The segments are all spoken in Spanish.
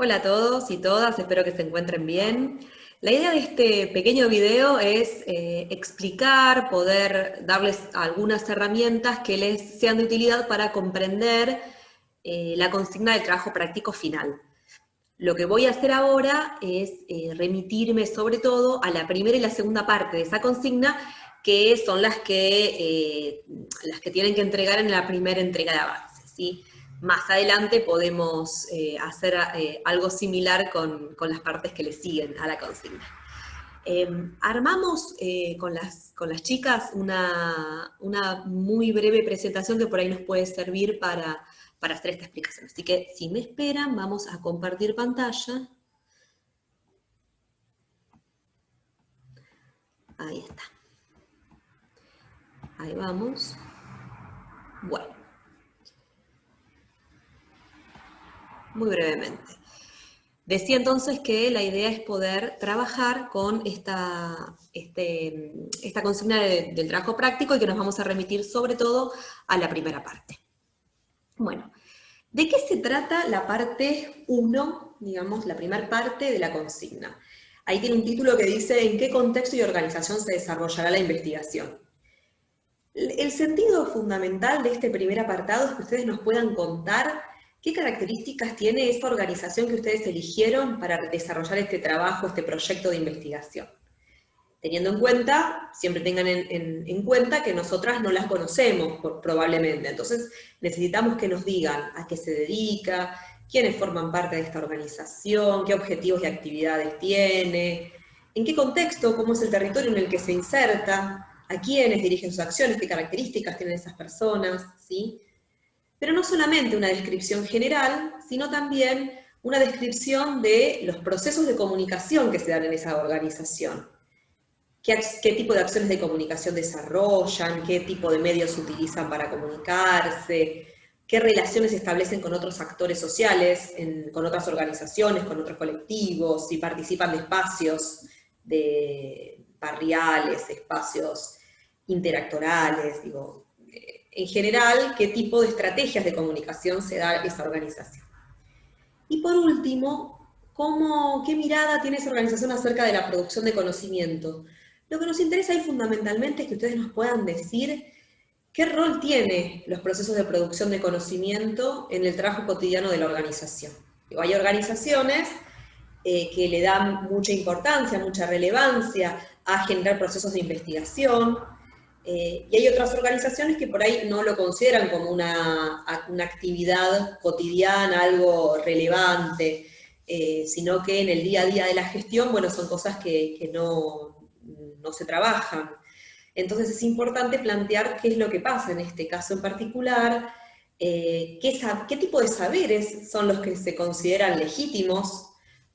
Hola a todos y todas, espero que se encuentren bien. La idea de este pequeño video es explicar, poder darles algunas herramientas que les sean de utilidad para comprender la consigna del trabajo práctico final. Lo que voy a hacer ahora es remitirme sobre todo a la primera y la segunda parte de esa consigna, que son las que tienen que entregar en la primera entrega de avance, ¿sí? Más adelante podemos hacer algo similar con las partes que le siguen a la consigna. Armamos con las chicas una muy breve presentación que por ahí nos puede servir para hacer esta explicación. Así que si me esperan, vamos a compartir pantalla. Ahí está. Ahí vamos. Bueno, muy brevemente. Decía entonces que la idea es poder trabajar con esta consigna del trabajo práctico y que nos vamos a remitir sobre todo a la primera parte. Bueno, ¿de qué se trata la parte 1, digamos, la primera parte de la consigna? Ahí tiene un título que dice ¿en qué contexto y organización se desarrollará la investigación? El sentido fundamental de este primer apartado es que ustedes nos puedan contar qué características tiene esa organización que ustedes eligieron para desarrollar este trabajo, este proyecto de investigación. Teniendo en cuenta, siempre tengan en cuenta que nosotras no las conocemos probablemente, entonces necesitamos que nos digan a qué se dedica, quiénes forman parte de esta organización, qué objetivos y actividades tiene, en qué contexto, cómo es el territorio en el que se inserta, a quiénes dirigen sus acciones, qué características tienen esas personas, ¿sí? Pero no solamente una descripción general, sino también una descripción de los procesos de comunicación que se dan en esa organización. ¿Qué tipo de acciones de comunicación desarrollan? ¿Qué tipo de medios utilizan para comunicarse? ¿Qué relaciones se establecen con otros actores sociales, con otras organizaciones, con otros colectivos? Si participan de espacios barriales, espacios interactorales, digo, en general, qué tipo de estrategias de comunicación se da esa organización. Y por último, ¿qué mirada tiene esa organización acerca de la producción de conocimiento? Lo que nos interesa ahí fundamentalmente es que ustedes nos puedan decir qué rol tienen los procesos de producción de conocimiento en el trabajo cotidiano de la organización. Hay organizaciones que le dan mucha importancia, mucha relevancia a generar procesos de investigación, y hay otras organizaciones que por ahí no lo consideran como una actividad cotidiana, algo relevante, sino que en el día a día de la gestión, bueno, son cosas que no se trabajan. Entonces es importante plantear qué es lo que pasa en este caso en particular, qué tipo de saberes son los que se consideran legítimos,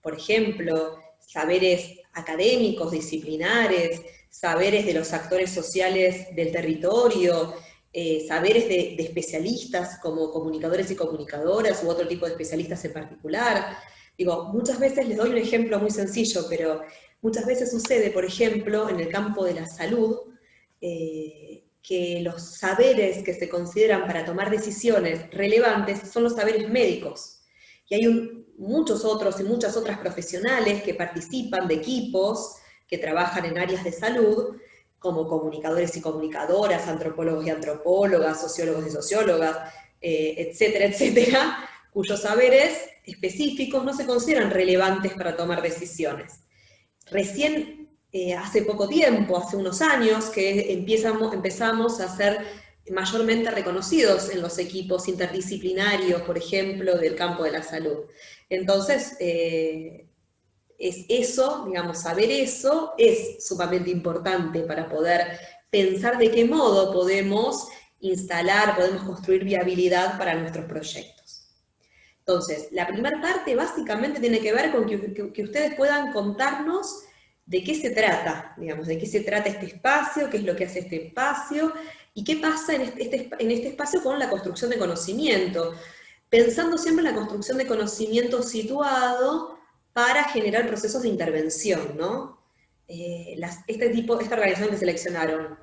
por ejemplo, saberes académicos, disciplinares, saberes de los actores sociales del territorio, saberes de especialistas como comunicadores y comunicadoras u otro tipo de especialistas en particular. Digo, muchas veces les doy un ejemplo muy sencillo, pero muchas veces sucede, por ejemplo, en el campo de la salud, que los saberes que se consideran para tomar decisiones relevantes son los saberes médicos. Y hay muchos otros y muchas otras profesionales que participan de equipos que trabajan en áreas de salud, como comunicadores y comunicadoras, antropólogos y antropólogas, sociólogos y sociólogas, etcétera, etcétera, cuyos saberes específicos no se consideran relevantes para tomar decisiones. Recién, hace poco tiempo, hace unos años, que empezamos a ser mayormente reconocidos en los equipos interdisciplinarios, por ejemplo, del campo de la salud. Entonces, es eso, digamos, saber eso es sumamente importante para poder pensar de qué modo podemos instalar, podemos construir viabilidad para nuestros proyectos. Entonces, la primera parte básicamente tiene que ver con que ustedes puedan contarnos de qué se trata, digamos, de qué se trata este espacio, qué es lo que hace este espacio, y qué pasa en este espacio con la construcción de conocimiento, pensando siempre en la construcción de conocimiento situado para generar procesos de intervención, ¿no? Esta organización que seleccionaron,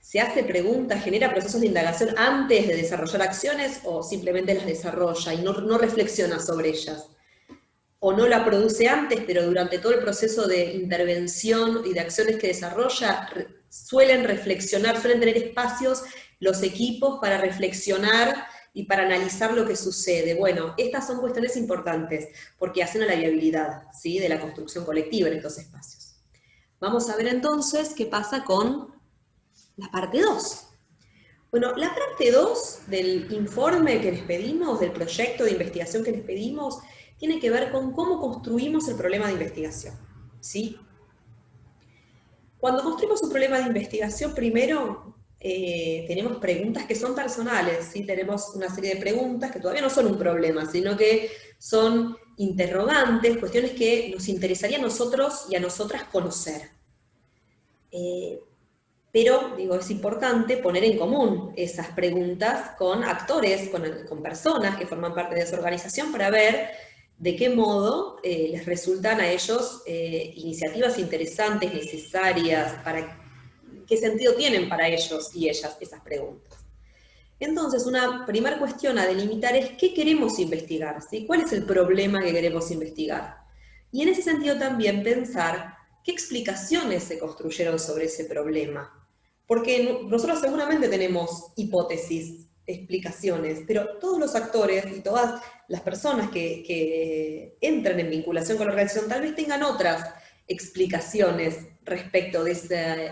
¿se hace preguntas, genera procesos de indagación antes de desarrollar acciones o simplemente las desarrolla y no reflexiona sobre ellas? o no la produce antes, pero durante todo el proceso de intervención y de acciones que desarrolla, suelen reflexionar, suelen tener espacios los equipos para reflexionar y para analizar lo que sucede. Bueno, estas son cuestiones importantes, porque hacen a la viabilidad, ¿sí?, de la construcción colectiva en estos espacios. Vamos a ver entonces qué pasa con la parte 2. Bueno, la parte 2 del informe que les pedimos, del proyecto de investigación que les pedimos, tiene que ver con cómo construimos el problema de investigación, ¿sí? Cuando construimos un problema de investigación, primero tenemos preguntas que son personales, ¿sí? Tenemos una serie de preguntas que todavía no son un problema, sino que son interrogantes, cuestiones que nos interesaría a nosotros y a nosotras conocer. Pero, digo, es importante poner en común esas preguntas con actores, con personas que forman parte de esa organización para ver de qué modo les resultan a ellos iniciativas interesantes, necesarias, para qué sentido tienen para ellos y ellas esas preguntas. Entonces, una primera cuestión a delimitar es qué queremos investigar, ¿sí? ¿Cuál es el problema que queremos investigar? Y en ese sentido también pensar qué explicaciones se construyeron sobre ese problema. Porque nosotros seguramente tenemos hipótesis, explicaciones, pero todos los actores y todas las personas que entran en vinculación con la organización tal vez tengan otras explicaciones respecto de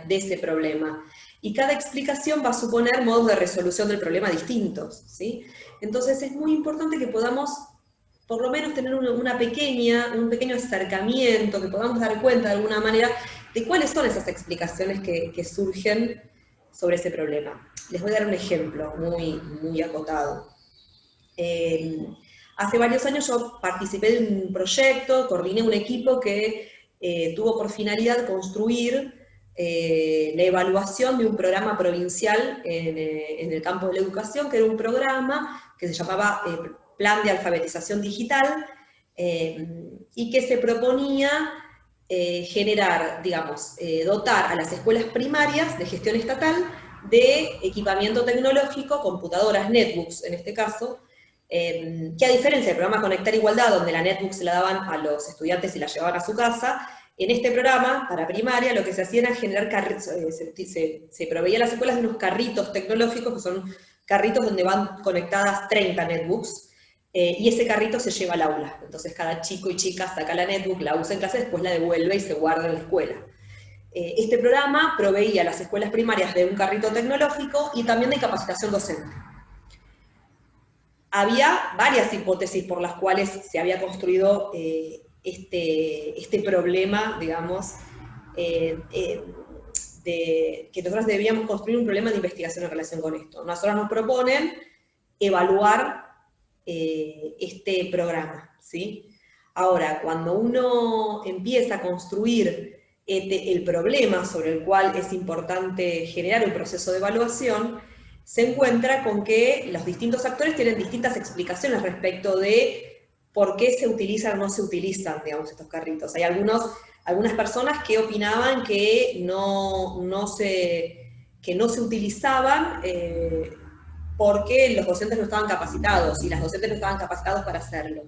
ese problema. Y cada explicación va a suponer modos de resolución del problema distintos, ¿sí? Entonces es muy importante que podamos por lo menos tener un pequeño acercamiento, que podamos dar cuenta de alguna manera de cuáles son esas explicaciones que surgen sobre ese problema. Les voy a dar un ejemplo muy acotado. Hace varios años yo participé de un proyecto, coordiné un equipo que tuvo por finalidad construir la evaluación de un programa provincial en el campo de la educación, que era un programa que se llamaba Plan de Alfabetización Digital, y que se proponía generar, digamos, dotar a las escuelas primarias de gestión estatal de equipamiento tecnológico, computadoras, netbooks en este caso, que a diferencia del programa Conectar Igualdad, donde la netbook se la daban a los estudiantes y la llevaban a su casa, en este programa, para primaria, lo que se hacía era generar carritos, se proveía a las escuelas de unos carritos tecnológicos, que son carritos donde van conectadas 30 netbooks, y ese carrito se lleva al aula. Entonces cada chico y chica saca la netbook, la usa en clase, después la devuelve y se guarda en la escuela. Este programa proveía a las escuelas primarias de un carrito tecnológico y también de capacitación docente. Había varias hipótesis por las cuales se había construido este problema, digamos, que nosotros debíamos construir un problema de investigación en relación con esto. Nosotros nos proponen evaluar este programa, ¿sí? Ahora, cuando uno empieza a construir el problema sobre el cual es importante generar un proceso de evaluación, se encuentra con que los distintos actores tienen distintas explicaciones respecto de por qué se utilizan o no se utilizan, digamos, estos carritos. Hay algunas personas que opinaban que no se utilizaban porque los docentes no estaban capacitados, y las docentes no estaban capacitados para hacerlo.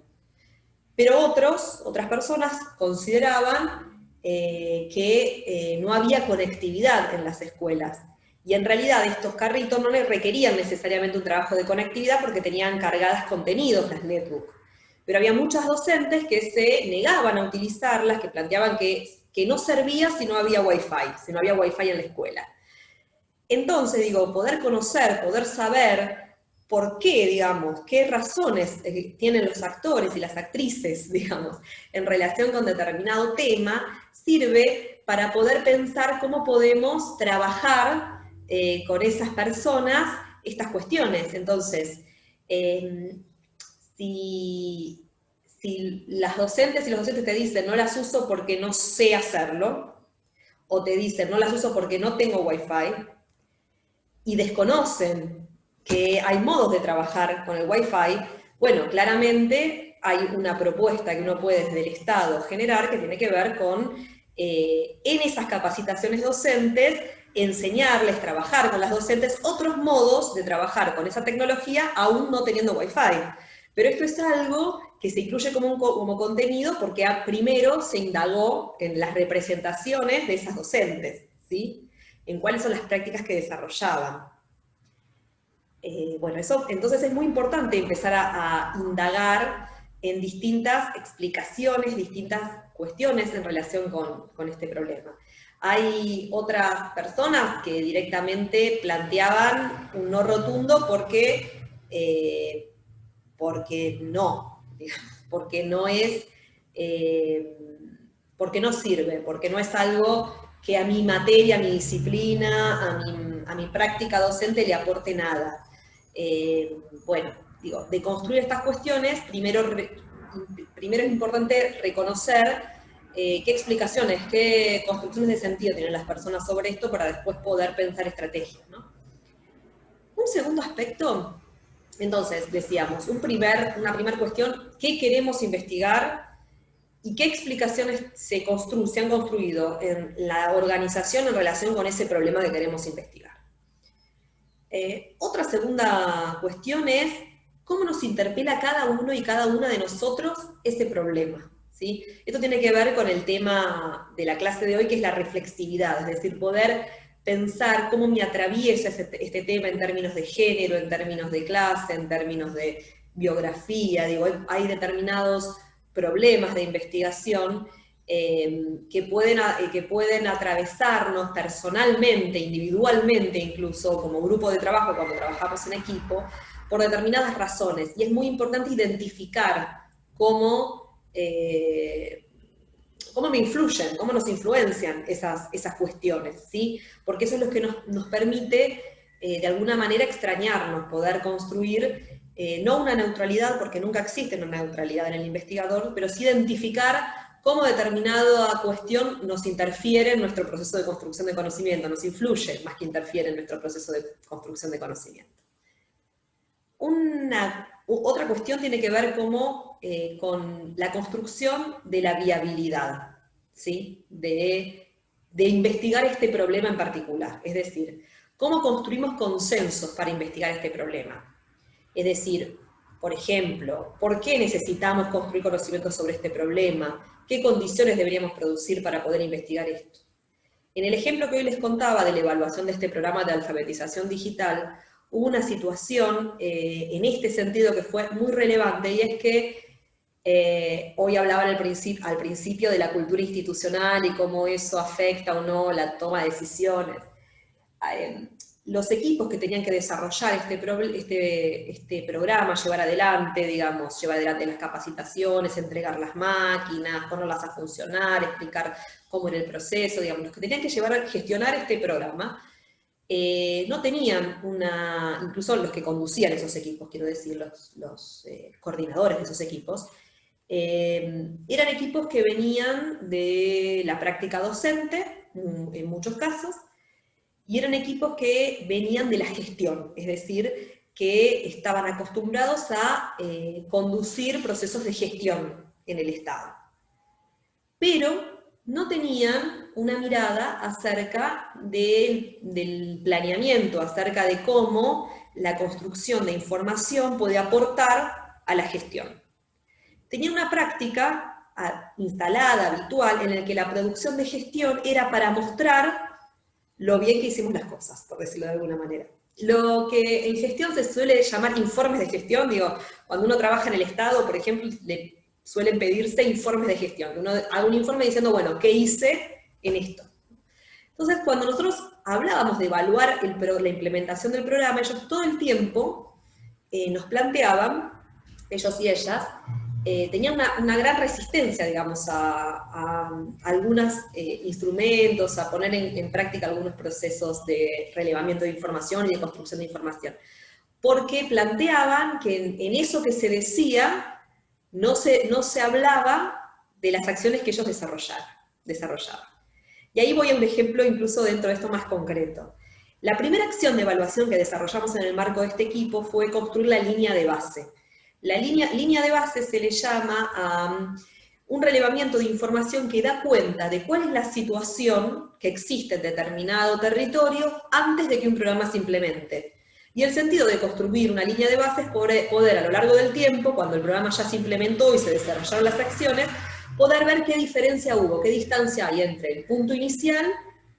Pero otras personas consideraban que no había conectividad en las escuelas. Y en realidad estos carritos no les requerían necesariamente un trabajo de conectividad porque tenían cargadas contenidos las netbooks. Pero había muchas docentes que se negaban a utilizarlas, que planteaban que no servía si no había Wi-Fi, si no había Wi-Fi en la escuela. Entonces, digo, poder conocer, poder saber por qué, digamos, qué razones tienen los actores y las actrices, digamos, en relación con determinado tema, sirve para poder pensar cómo podemos trabajar con esas personas estas cuestiones. Entonces, si las docentes y los docentes te dicen no las uso porque no sé hacerlo, o te dicen no las uso porque no tengo Wi-Fi, y desconocen que hay modos de trabajar con el Wi-Fi, bueno, claramente hay una propuesta que uno puede desde el Estado generar que tiene que ver con, en esas capacitaciones docentes, enseñarles, trabajar con las docentes otros modos de trabajar con esa tecnología aún no teniendo Wi-Fi. Pero esto es algo que se incluye como contenido porque primero se indagó en las representaciones de esas docentes, ¿sí? En cuáles son las prácticas que desarrollaban. Bueno, eso entonces es muy importante empezar a indagar en distintas explicaciones, distintas cuestiones en relación con este problema. Hay otras personas que directamente planteaban un no rotundo porque no, digamos, porque no es, porque no sirve, porque no es algo que a mi materia, a mi disciplina, a mi práctica docente le aporte nada. Bueno, digo, de construir estas cuestiones, primero es importante reconocer qué explicaciones, qué construcciones de sentido tienen las personas sobre esto para después poder pensar estrategias, ¿no? Un segundo aspecto, entonces, decíamos, una primera cuestión, ¿qué queremos investigar y qué explicaciones se han construido en la organización en relación con ese problema que queremos investigar? Otra segunda cuestión es cómo nos interpela cada uno y cada una de nosotros ese problema, ¿sí? Esto tiene que ver con el tema de la clase de hoy, que es la reflexividad, es decir, poder pensar cómo me atraviesa este tema en términos de género, en términos de clase, en términos de biografía. Digo, hay determinados problemas de investigación que pueden atravesarnos personalmente, individualmente, incluso como grupo de trabajo, cuando trabajamos en equipo, por determinadas razones. Y es muy importante identificar cómo me influyen, cómo nos influencian esas cuestiones, ¿sí? Porque eso es lo que nos permite, de alguna manera, extrañarnos, poder construir, no una neutralidad, porque nunca existe una neutralidad en el investigador, pero sí identificar cómo determinada cuestión nos interfiere en nuestro proceso de construcción de conocimiento, nos influye más que interfiere en nuestro proceso de construcción de conocimiento. Otra cuestión tiene que ver con la construcción de la viabilidad, ¿sí? De investigar este problema en particular. Es decir, cómo construimos consensos para investigar este problema. Es decir, por ejemplo, ¿por qué necesitamos construir conocimientos sobre este problema? ¿Qué condiciones deberíamos producir para poder investigar esto? En el ejemplo que hoy les contaba de la evaluación de este programa de alfabetización digital, hubo una situación en este sentido que fue muy relevante, y es que hoy hablaba al principio de la cultura institucional y cómo eso afecta o no la toma de decisiones. Los equipos que tenían que desarrollar este programa, llevar adelante las capacitaciones, entregar las máquinas, ponerlas a funcionar, explicar cómo era el proceso, digamos, los que tenían que gestionar este programa, no tenían incluso los que conducían esos equipos, quiero decir, los coordinadores de esos equipos, eran equipos que venían de la práctica docente, en muchos casos, y eran equipos que venían de la gestión, es decir, que estaban acostumbrados a conducir procesos de gestión en el Estado. Pero no tenían una mirada acerca del planeamiento, acerca de cómo la construcción de información puede aportar a la gestión. Tenían una práctica instalada, habitual, en la que la producción de gestión era para mostrar lo bien que hicimos las cosas, por decirlo de alguna manera. Lo que en gestión se suele llamar informes de gestión, digo, cuando uno trabaja en el Estado, por ejemplo, le suelen pedirse informes de gestión. Uno haga un informe diciendo, bueno, ¿qué hice en esto? Entonces, cuando nosotros hablábamos de evaluar la implementación del programa, ellos todo el tiempo nos planteaban, ellos y ellas, tenían una gran resistencia, digamos, a algunos instrumentos, a poner en práctica algunos procesos de relevamiento de información y de construcción de información. Porque planteaban que en eso que se decía, no se hablaba de las acciones que ellos desarrollaban. Y ahí voy a un ejemplo incluso dentro de esto más concreto. La primera acción de evaluación que desarrollamos en el marco de este equipo fue construir la línea de base. La línea de base se le llama a un relevamiento de información que da cuenta de cuál es la situación que existe en determinado territorio antes de que un programa se implemente. Y el sentido de construir una línea de base es poder a lo largo del tiempo, cuando el programa ya se implementó y se desarrollaron las acciones, poder ver qué diferencia hubo, qué distancia hay entre el punto inicial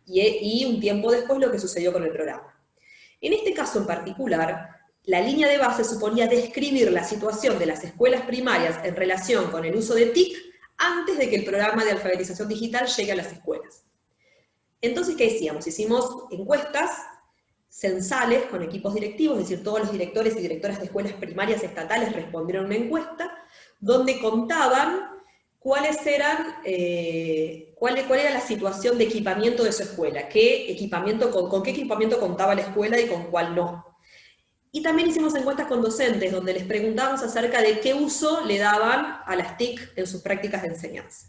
y un tiempo después lo que sucedió con el programa. En este caso en particular, la línea de base suponía describir la situación de las escuelas primarias en relación con el uso de TIC antes de que el programa de alfabetización digital llegue a las escuelas. Entonces, ¿qué hicimos? Hicimos encuestas censales con equipos directivos, es decir, todos los directores y directoras de escuelas primarias estatales respondieron a una encuesta donde contaban cuál era la situación de equipamiento de su escuela, con qué equipamiento contaba la escuela y con cuál no. Y también hicimos encuestas con docentes, donde les preguntábamos acerca de qué uso le daban a las TIC en sus prácticas de enseñanza.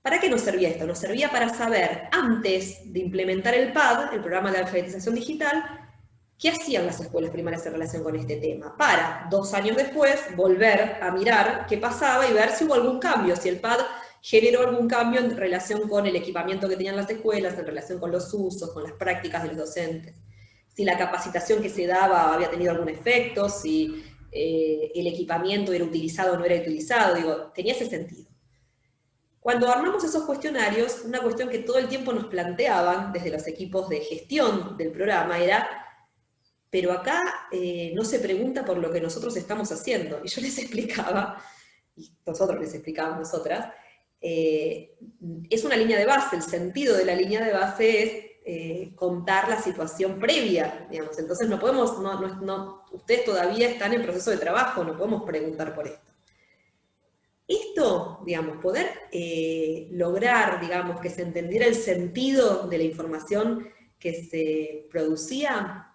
¿Para qué nos servía esto? Nos servía para saber, antes de implementar el PAD, el programa de alfabetización digital, qué hacían las escuelas primarias en relación con este tema, para 2 años después volver a mirar qué pasaba y ver si hubo algún cambio, si el PAD generó algún cambio en relación con el equipamiento que tenían las escuelas, en relación con los usos, con las prácticas de los docentes, si la capacitación que se daba había tenido algún efecto, si el equipamiento era utilizado o no era utilizado, digo, tenía ese sentido. Cuando armamos esos cuestionarios, una cuestión que todo el tiempo nos planteaban desde los equipos de gestión del programa era, pero acá no se pregunta por lo que nosotros estamos haciendo. Y yo les explicaba, y nosotros les explicábamos nosotras, es una línea de base, el sentido de la línea de base es contar la situación previa, digamos. Entonces no podemos, ustedes todavía están en proceso de trabajo, no podemos preguntar por esto. Esto, digamos, poder lograr, digamos, que se entendiera el sentido de la información que se producía,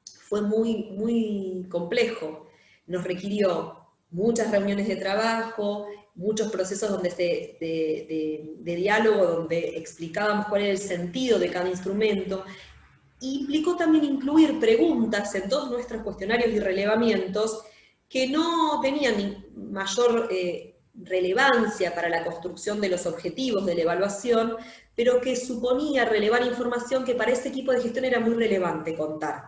fue muy, muy complejo. Nos requirió muchas reuniones de trabajo, muchos procesos de diálogo, donde explicábamos cuál era el sentido de cada instrumento. Implicó también incluir preguntas en todos nuestros cuestionarios y relevamientos que no tenían mayor relevancia para la construcción de los objetivos de la evaluación, pero que suponía relevar información que para ese equipo de gestión era muy relevante contar.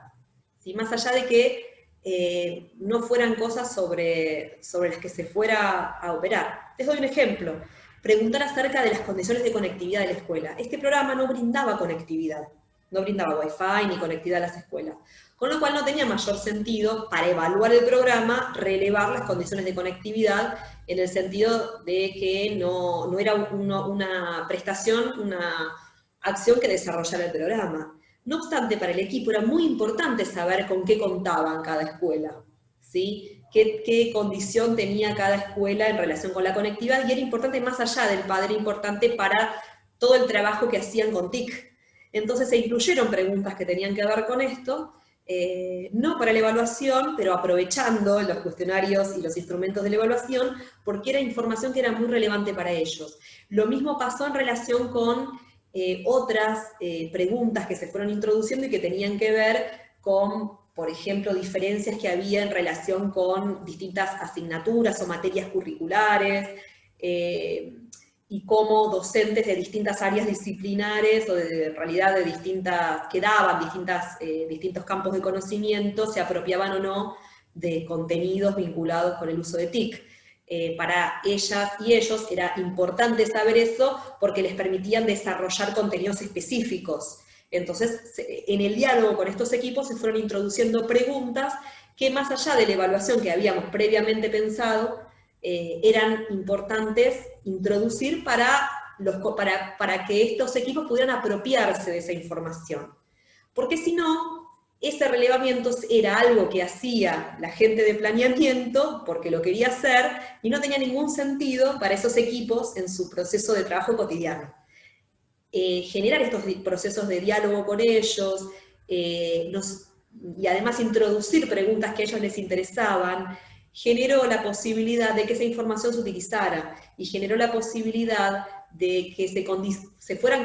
¿Sí? Más allá de que no fueran cosas sobre las que se fuera a operar. Les doy un ejemplo. Preguntar acerca de las condiciones de conectividad de la escuela. Este programa no brindaba conectividad, no brindaba Wi-Fi ni conectividad a las escuelas. Con lo cual no tenía mayor sentido, para evaluar el programa, relevar las condiciones de conectividad, en el sentido de que no era una prestación, una acción que desarrollara el programa. No obstante, para el equipo era muy importante saber con qué contaban cada escuela, ¿sí? Qué condición tenía cada escuela en relación con la conectividad, y era importante más allá del PAD, era importante para todo el trabajo que hacían con TIC. Entonces se incluyeron preguntas que tenían que ver con esto, no para la evaluación, pero aprovechando los cuestionarios y los instrumentos de la evaluación, porque era información que era muy relevante para ellos. Lo mismo pasó en relación con otras preguntas que se fueron introduciendo y que tenían que ver con, por ejemplo, diferencias que había en relación con distintas asignaturas o materias curriculares, y cómo docentes de distintas áreas disciplinares, o en realidad de que daban distintos campos de conocimiento, se apropiaban o no de contenidos vinculados con el uso de TIC. Para ellas y ellos era importante saber eso porque les permitían desarrollar contenidos específicos. Entonces, en el diálogo con estos equipos se fueron introduciendo preguntas que, más allá de la evaluación que habíamos previamente pensado, eran importantes introducir para que estos equipos pudieran apropiarse de esa información. Porque si no, ese relevamiento era algo que hacía la gente de planeamiento porque lo quería hacer y no tenía ningún sentido para esos equipos en su proceso de trabajo cotidiano. Generar estos procesos de diálogo con ellos, y además introducir preguntas que a ellos les interesaban, generó la posibilidad de que esa información se utilizara, y generó la posibilidad de que se fueran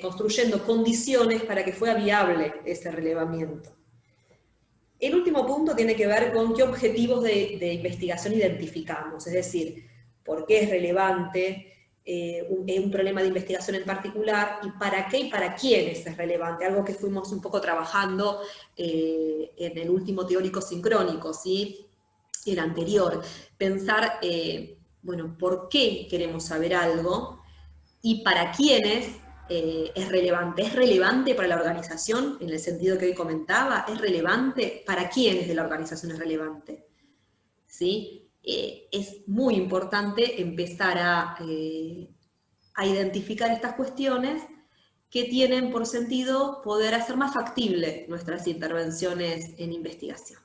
construyendo condiciones para que fuera viable ese relevamiento. El último punto tiene que ver con qué objetivos de investigación identificamos, es decir, por qué es relevante, un problema de investigación en particular, y para qué y para quiénes es relevante, algo que fuimos un poco trabajando en el último teórico sincrónico, ¿sí? El anterior. Pensar, bueno, por qué queremos saber algo y para quiénes es relevante. ¿Es relevante para la organización, en el sentido que hoy comentaba? ¿Es relevante? ¿Para quiénes de la organización es relevante? ¿Sí? Es muy importante empezar a identificar estas cuestiones que tienen por sentido poder hacer más factible nuestras intervenciones en investigación.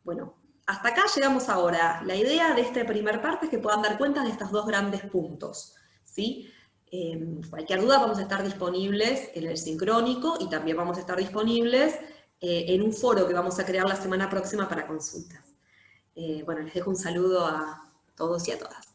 Bueno, hasta acá llegamos ahora. La idea de esta primera parte es que puedan dar cuenta de estos dos grandes puntos, ¿sí? Cualquier duda vamos a estar disponibles en el sincrónico y también vamos a estar disponibles en un foro que vamos a crear la semana próxima para consultas. Bueno, les dejo un saludo a todos y a todas.